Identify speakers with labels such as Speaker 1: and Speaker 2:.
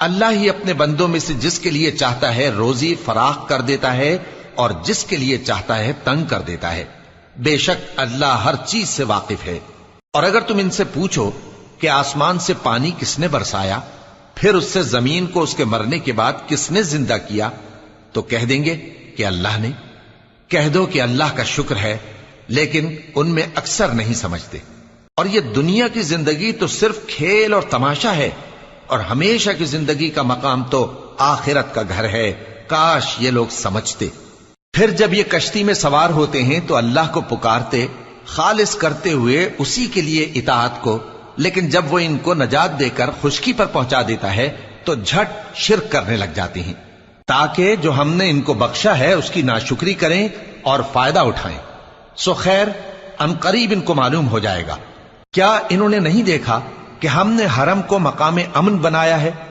Speaker 1: اللہ ہی اپنے بندوں میں سے جس کے لیے چاہتا ہے روزی فراخ کر دیتا ہے اور جس کے لیے چاہتا ہے تنگ کر دیتا ہے۔ بے شک اللہ ہر چیز سے واقف ہے۔ اور اگر تم ان سے پوچھو کہ آسمان سے پانی کس نے برسایا، پھر اس سے زمین کو اس کے مرنے کے بعد کس نے زندہ کیا، تو کہہ دیں گے کہ اللہ نے۔ کہہ دو کہ اللہ کا شکر ہے، لیکن ان میں اکثر نہیں سمجھتے۔ اور یہ دنیا کی زندگی تو صرف کھیل اور تماشا ہے، اور ہمیشہ کی زندگی کا مقام تو آخرت کا گھر ہے۔ کاش یہ لوگ سمجھتے۔ پھر جب یہ کشتی میں سوار ہوتے ہیں تو اللہ کو پکارتے، خالص کرتے ہوئے اسی کے لیے اطاعت کو، لیکن جب وہ ان کو نجات دے کر خشکی پر پہنچا دیتا ہے تو جھٹ شرک کرنے لگ جاتے ہیں، تاکہ جو ہم نے ان کو بخشا ہے اس کی ناشکری کریں اور فائدہ اٹھائیں۔ سو خیر، ان قریب ان کو معلوم ہو جائے گا۔ کیا انہوں نے نہیں دیکھا کہ ہم نے حرم کو مقام امن بنایا ہے؟